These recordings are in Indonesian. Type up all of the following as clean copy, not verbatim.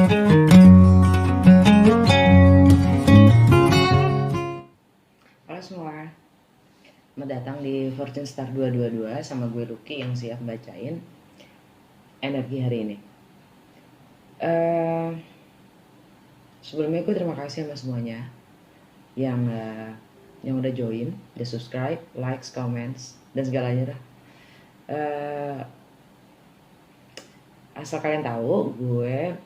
Halo semua, selamat datang di Fortune Star 222 sama gue Lucky yang siap bacain energi hari ini. Sebelumnya gue terima kasih sama semuanya yang udah join, udah subscribe, likes, comments, dan segalanya dah. Asal kalian tahu, gue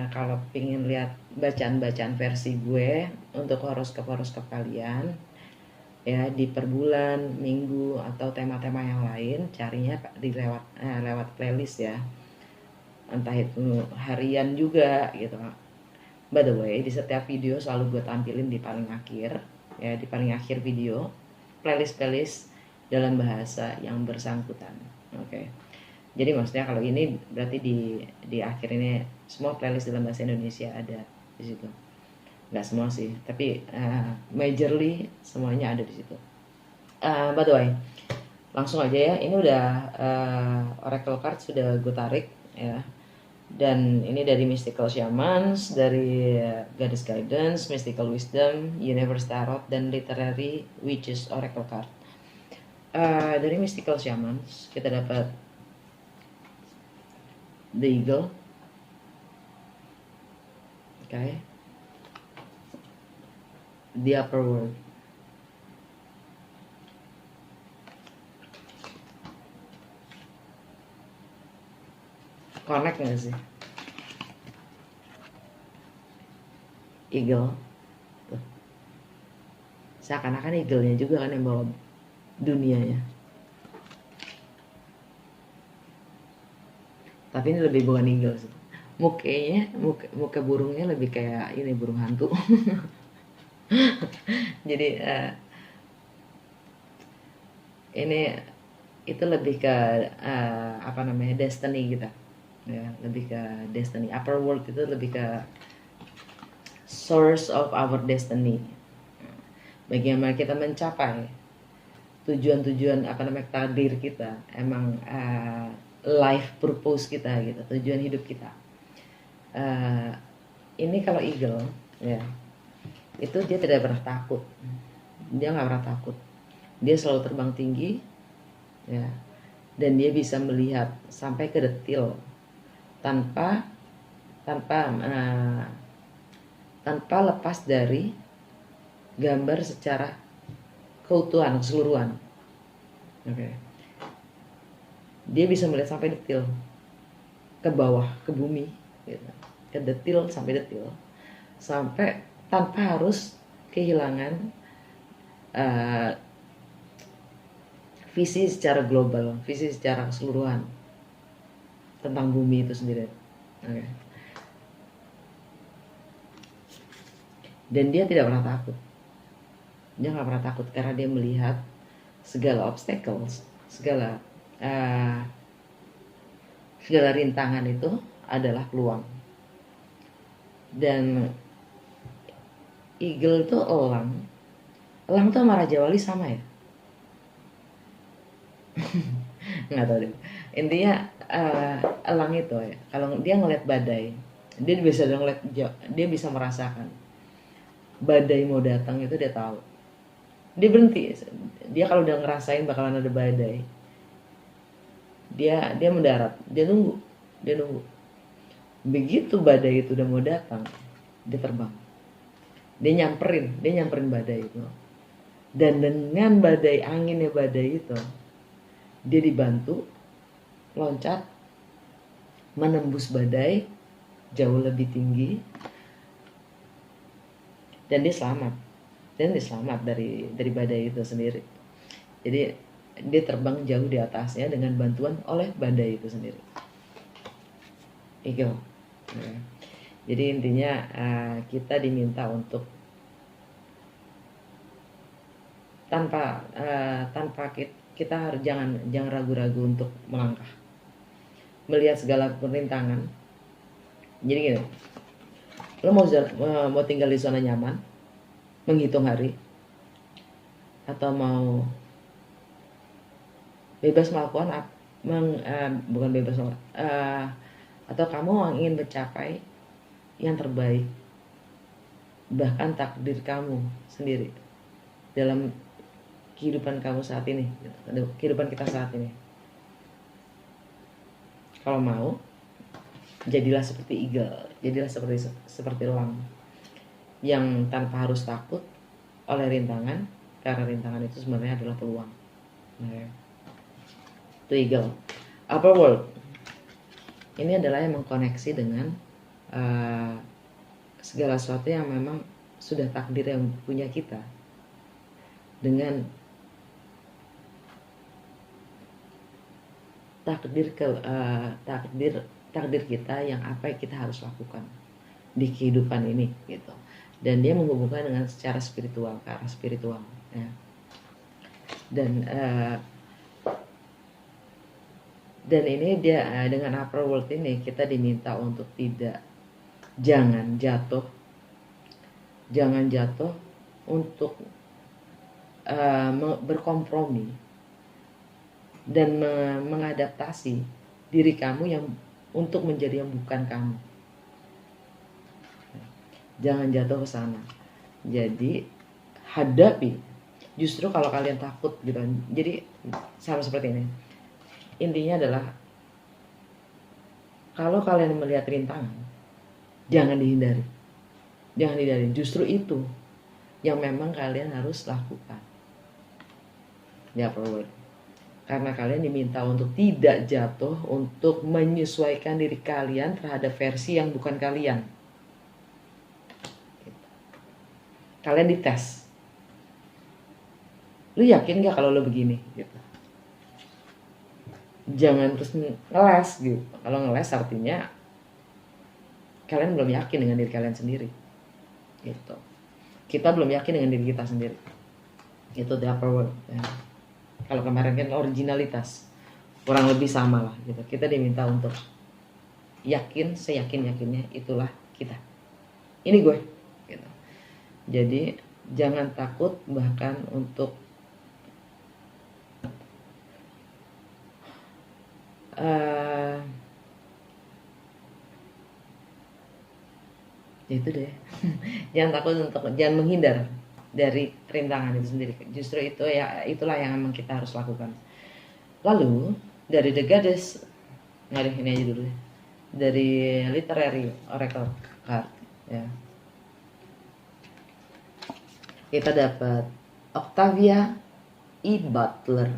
kalau pingin lihat bacaan-bacaan versi gue untuk horoskop kalian ya di per bulan, minggu, atau tema-tema yang lain, carinya di lewat playlist ya, entah itu harian juga gitu. By the way, di setiap video selalu gue tampilin di paling akhir ya, di paling akhir video playlist dalam bahasa yang bersangkutan. Oke. Jadi maksudnya kalau ini berarti di akhir ini semua playlist dalam bahasa Indonesia ada di situ. Nggak semua sih, tapi majorly semuanya ada di situ. By the way, langsung aja ya. Ini udah oracle card sudah gue tarik ya. Dan ini dari Mystical Shamans, dari Goddess Guidance, Mystical Wisdom, Universe Tarot, dan Literary Witches Oracle card. Dari Mystical Shamans kita dapat The Eagle. Okay. The Upper World. Connect gak sih? Eagle tuh. Seakan-akan eagle-nya juga kan yang bawa dunianya. Tapi ini lebih bukan eagle sih. Muka burungnya lebih kayak ini, burung hantu. Jadi ini itu lebih ke destiny kita ya, lebih ke destiny. Upper world itu lebih ke source of our destiny, bagaimana kita mencapai tujuan takdir kita, emang life purpose kita gitu, tujuan hidup kita. Ini kalau eagle ya, itu dia tidak pernah takut, dia nggak pernah takut, dia selalu terbang tinggi ya, dan dia bisa melihat sampai ke detil tanpa lepas dari gambar secara keutuhan, keseluruhan. Oke. Dia bisa melihat sampai detil ke bawah, ke bumi gitu. Ke detil sampai tanpa harus kehilangan visi secara global, visi secara keseluruhan tentang bumi itu sendiri. Okay. Dan dia tidak pernah takut. Dia nggak pernah takut karena dia melihat segala obstacles, segala rintangan itu adalah peluang. Dan eagle itu elang tuh sama Raja Wali sama ya? Nggak tahu deh. Intinya elang itu ya, kalau dia ngeliat badai, dia bisa merasakan badai mau datang itu, dia tahu. Dia berhenti. Dia kalau udah ngerasain bakalan ada badai, dia mendarat, dia nunggu. Begitu badai itu udah mau datang, dia terbang. Dia nyamperin badai itu. Dan dengan anginnya badai itu, dia dibantu loncat menembus badai jauh lebih tinggi, dan dia selamat dari badai itu sendiri. Jadi dia terbang jauh di atasnya dengan bantuan oleh badai itu sendiri. Eagle. Jadi intinya kita diminta untuk tanpa kita harus jangan ragu-ragu untuk melangkah, melihat segala perintangan. Jadi gini, lo mau tinggal di zona nyaman, menghitung hari, atau mau bebas melakukan bukan bebas, atau kamu ingin mencapai yang terbaik, bahkan takdir kamu sendiri dalam kehidupan kamu saat ini, kehidupan kita saat ini. Kalau mau, jadilah seperti eagle, jadilah seperti elang yang tanpa harus takut oleh rintangan, karena rintangan itu sebenarnya adalah peluang. Itu eagle. Upper world ini adalah yang mengkoneksi dengan segala sesuatu yang memang sudah takdir yang punya kita, dengan takdir kita yang apa yang kita harus lakukan di kehidupan ini gitu. Dan dia menghubungkan dengan secara spiritual, ke arah spiritual ya. Dan ini dia dengan upper world ini kita diminta untuk jangan jatuh untuk berkompromi dan mengadaptasi diri kamu yang untuk menjadi yang bukan kamu. Jangan jatuh ke sana. Jadi hadapi. Justru kalau kalian takut gitu. Jadi sama seperti ini. Intinya adalah kalau kalian melihat rintangan, jangan dihindari. Jangan dihindari. Justru itu yang memang kalian harus lakukan. Ya, forward. Karena kalian diminta untuk tidak jatuh, untuk menyesuaikan diri kalian terhadap versi yang bukan kalian. Kalian dites. Lu yakin gak kalau lu begini? Gitu. Jangan terus ngeles gitu. Kalau ngeles artinya kalian belum yakin dengan diri kalian sendiri. Gitu. Kita belum yakin dengan diri kita sendiri. Itu the upper world. Ya. Kalau kemarin kan originalitas, kurang lebih sama lah gitu. Kita diminta untuk yakin, seyakin-yakinnya itulah kita. Ini gue gitu. Jadi jangan takut bahkan untuk itu deh. Jangan takut jangan menghindar dari rintangan itu sendiri. Justru itu ya, itulah yang memang kita harus lakukan. Lalu dari The Goddess, nggak deh, ini aja dulu deh. Dari Literary Oracle Card ya. Kita dapat Octavia E. Butler.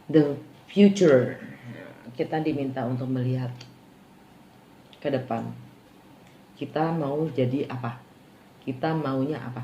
The future. Kita diminta untuk melihat ke depan. Kita mau jadi apa? Kita maunya apa?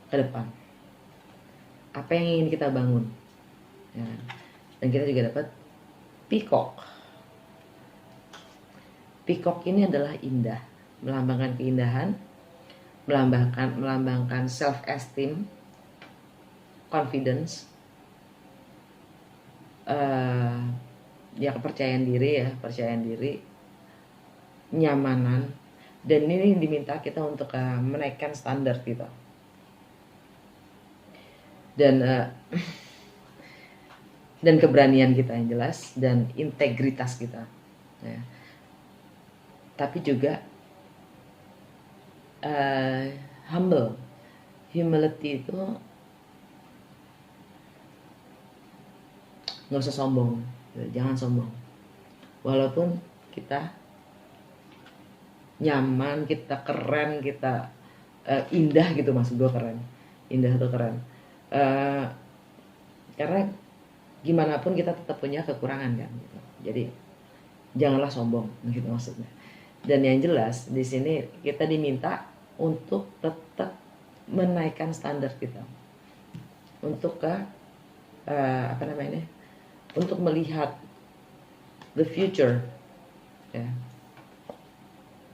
Ke depan. Apa yang ingin kita bangun? Ya. Dan kita juga dapat Peacock. Peacock ini adalah indah, melambangkan keindahan, melambangkan self-esteem, confidence, ya kepercayaan diri, nyamanan, dan ini diminta kita untuk menaikkan standar kita dan keberanian kita yang jelas dan integritas kita ya. Tapi juga humility itu nggak usah sombong, jangan sombong. Walaupun kita nyaman, kita keren, kita indah gitu, maksud gue keren, indah atau keren. Karena gimana pun kita tetap punya kekurangan kan. Gitu. Jadi janganlah sombong, gitu maksudnya. Dan yang jelas di sini kita diminta untuk tetap menaikkan standar kita, untuk untuk melihat the future ya.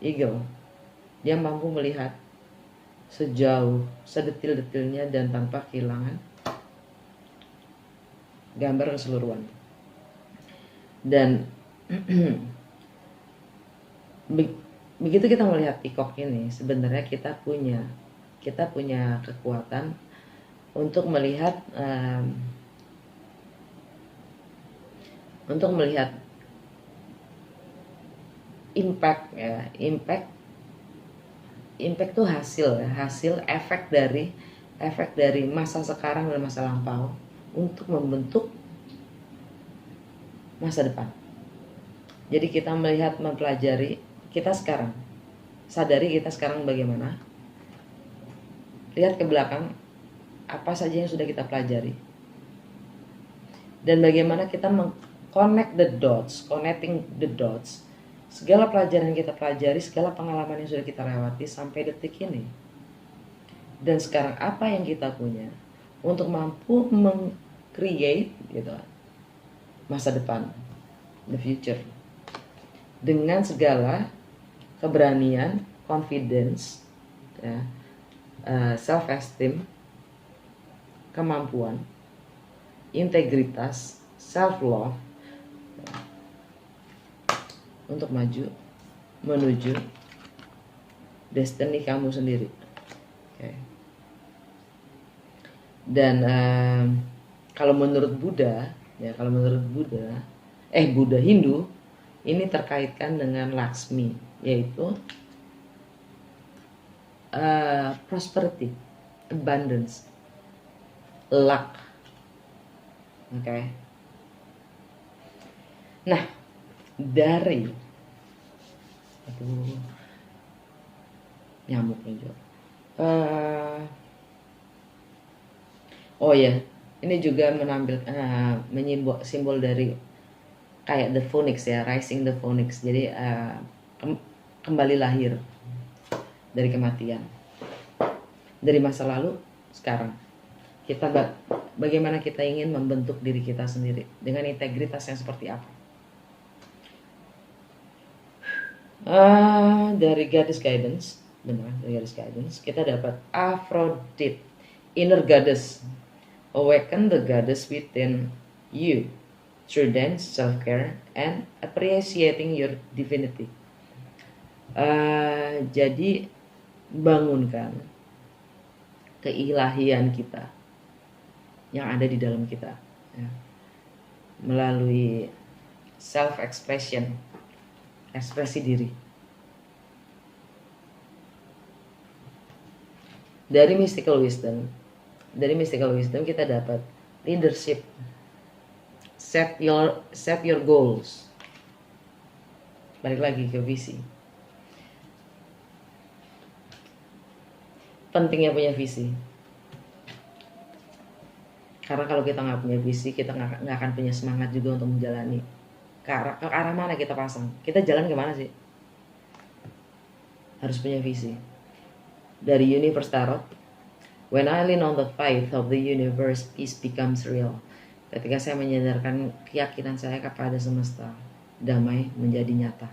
Eagle dia mampu melihat sejauh, sedetil-detilnya dan tanpa kehilangan gambar keseluruhan. Dan begitu kita melihat peacock ini, sebenarnya kita punya kekuatan untuk melihat untuk melihat impact ya, impact tuh hasil efek dari masa sekarang dan masa lampau untuk membentuk masa depan. Jadi kita melihat, mempelajari kita sekarang, sadari kita sekarang bagaimana, lihat ke belakang apa saja yang sudah kita pelajari, dan bagaimana kita connecting the dots, segala pelajaran yang kita pelajari, segala pengalaman yang sudah kita lewati sampai detik ini. Dan sekarang apa yang kita punya untuk mampu meng-create gitu, masa depan, the future, dengan segala keberanian, confidence, ya, self-esteem, kemampuan, integritas, self-love, untuk maju menuju destiny kamu sendiri. Okay. Dan kalau menurut Buddha Hindu, ini terkaitkan dengan Lakshmi, yaitu prosperity, abundance, luck. Okay. Nah, dari nyamuk juga. Oh ya, ini juga simbol dari kayak the phoenix ya, rising the phoenix. Jadi kembali lahir dari kematian, dari masa lalu sekarang. Kita bagaimana kita ingin membentuk diri kita sendiri dengan integritas yang seperti apa. Dari Goddess Guidance, kita dapat Aphrodite, inner goddess, awaken the goddess within you through dance, self-care, and appreciating your divinity. Jadi bangunkan keilahian kita yang ada di dalam kita, ya, melalui self-expression, ekspresi diri. Dari mystical wisdom kita dapat leadership, set your goals. Balik lagi ke visi. Pentingnya punya visi, karena kalau kita nggak punya visi, kita nggak akan punya semangat juga untuk menjalani ke arah mana kita pasang. Kita jalan kemana sih? Harus punya visi. Dari Universe Tarot, when I lean on the faith of the universe, peace becomes real. Ketika saya menyandarkan keyakinan saya kepada semesta, damai menjadi nyata.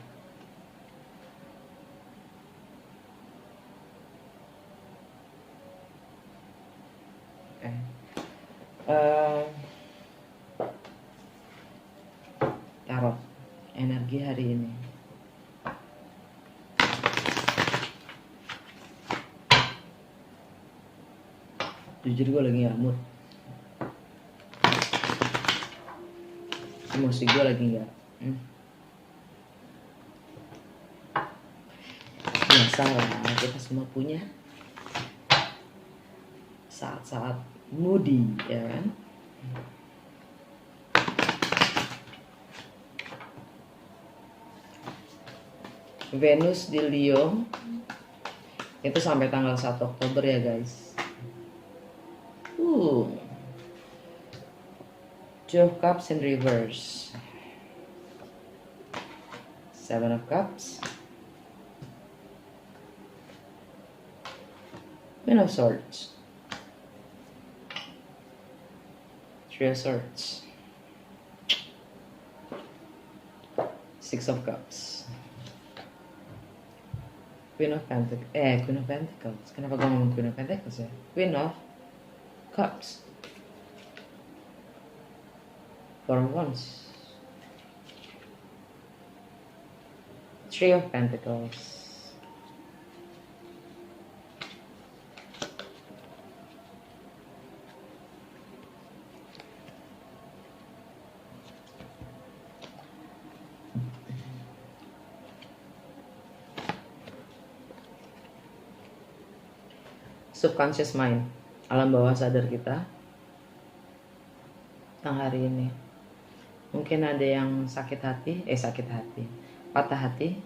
Tarot energi hari ini. Jujur gue lagi gak mood, emosi gue lagi gak Biasalah, kita semua punya saat-saat moody, ya kan? Venus di Leo itu sampai tanggal 1 Oktober ya guys. Two of Cups in reverse, Seven of Cups, Queen of Swords, Three of Swords, Six of Cups, Queen of Pentacles. Kenapa gue ngomong Queen of Pentacles ya? Queen of Cups, Four of Wands, Three of Pentacles, subconscious mind, alam bawah sadar kita tentang hari ini. Mungkin ada yang patah hati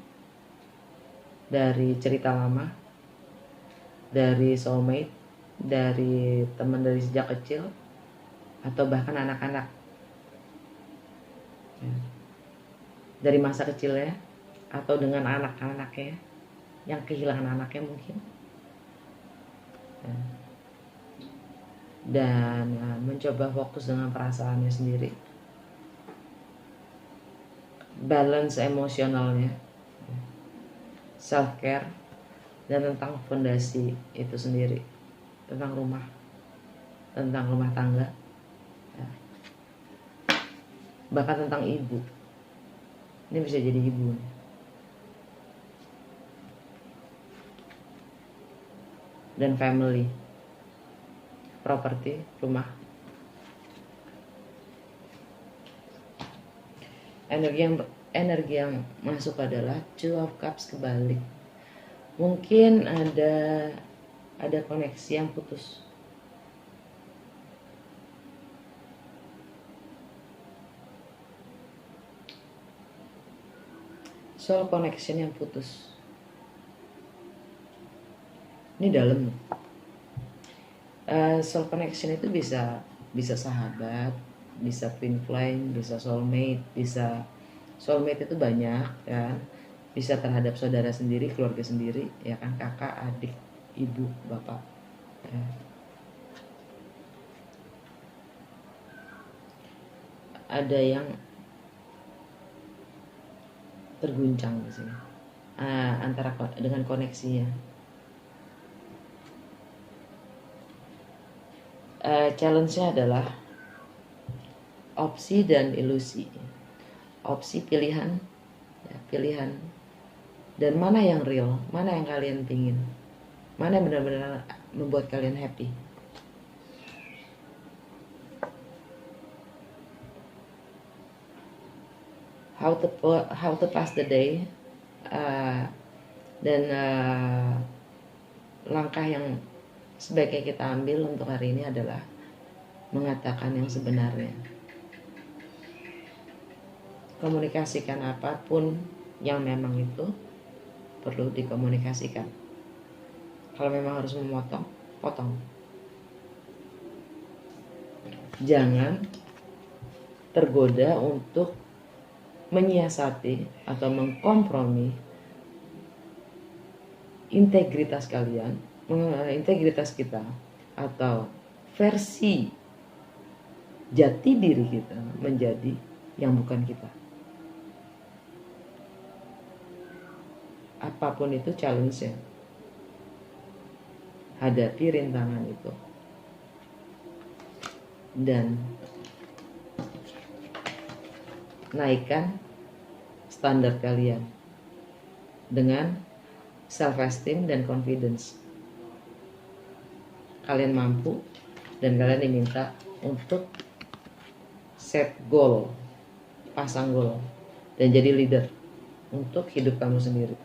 dari cerita lama, dari soulmate, dari teman dari sejak kecil, atau bahkan anak-anak dari masa kecilnya, atau dengan anak-anaknya yang kehilangan anaknya mungkin, dan mencoba fokus dengan perasaannya sendiri, balance emosionalnya, self care, dan tentang fondasi itu sendiri, tentang rumah tangga, bahkan tentang ibu. Ini bisa jadi ibu dan family, properti, rumah. Energi yang masuk adalah Two of Cups kebalik. Mungkin ada koneksi yang putus. Soul connection yang putus. Ini dalam. Soul connection itu bisa sahabat, bisa twin flame, bisa soulmate, soulmate itu banyak kan. Bisa terhadap saudara sendiri, keluarga sendiri, ya kan, kakak, adik, ibu, bapak. Ya. Ada yang terguncang di sini antara dengan koneksinya. Challenge-nya adalah opsi dan ilusi. Opsi pilihan, dan mana yang real, mana yang kalian pingin, mana yang benar-benar membuat kalian happy. How to pass the day, dan langkah yang sebaiknya kita ambil untuk hari ini adalah mengatakan yang sebenarnya. Komunikasikan apapun yang memang itu perlu dikomunikasikan. Kalau memang harus memotong, potong. Jangan tergoda untuk menyiasati atau mengkompromi integritas kalian, integritas kita, atau versi jati diri kita menjadi yang bukan kita. Apapun itu challenge-nya, hadapi rintangan itu, dan naikkan standar kalian dengan self-esteem dan confidence. Kalian mampu dan kalian diminta untuk set goal, pasang goal, dan jadi leader untuk hidup kamu sendiri,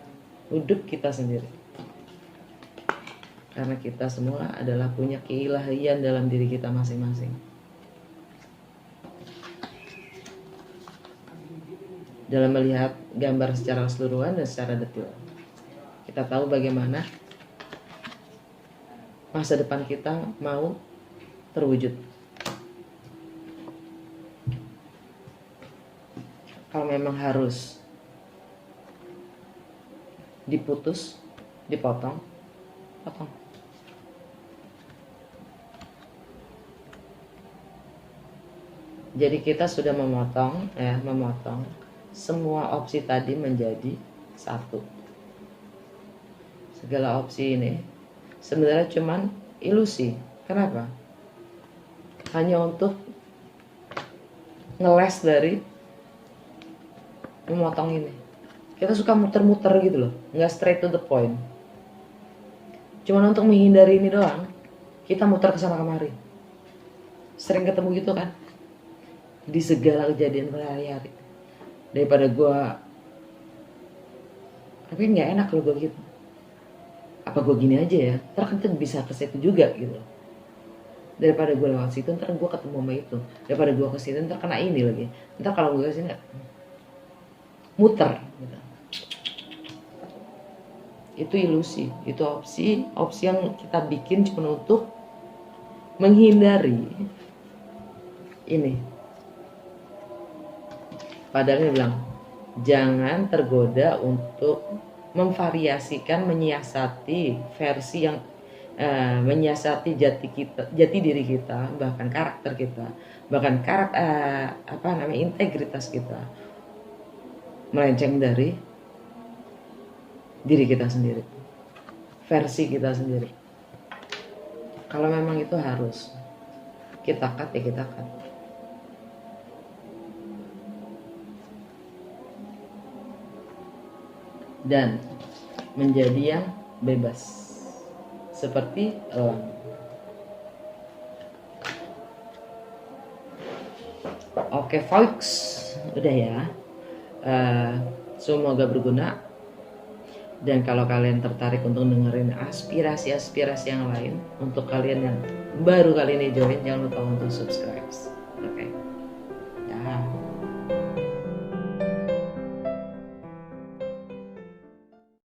hidup kita sendiri. Karena kita semua adalah punya keilahian dalam diri kita masing-masing. Dalam melihat gambar secara keseluruhan dan secara detail, kita tahu bagaimana masa depan kita mau terwujud. Kalau memang harus diputus, dipotong, potong. Jadi kita sudah memotong semua opsi tadi menjadi satu. Segala opsi ini sebenarnya cuman ilusi. Kenapa? Hanya untuk ngeles dari memotong ini. Kita suka muter-muter gitu loh, nggak straight to the point. Cuman untuk menghindari ini doang, kita muter kesana kemari. Sering ketemu gitu kan, di segala kejadian berhari-hari. Daripada gue, tapi nggak enak kalau gue gitu. apa gue gini aja ya, ntar kan bisa ke situ juga gitu. Daripada gue lewat situ ntar gue ketemu sama itu, daripada gue ke situ ntar kena ini lagi, ntar kalau gue kesini muter gitu. Itu ilusi, itu opsi yang kita bikin cuma untuk menghindari ini. Padahal dia bilang jangan tergoda untuk memvariasikan, menyiasati versi yang menyiasati jati diri kita, bahkan karakter kita, bahkan integritas kita, melenceng dari diri kita sendiri, versi kita sendiri. Kalau memang itu harus kita cut ya kita cut. Dan menjadi yang bebas seperti elang. Oke folks, udah ya. Semoga berguna. Dan kalau kalian tertarik untuk dengerin aspirasi yang lain, untuk kalian yang baru kali ini join, jangan lupa untuk subscribe. Oke.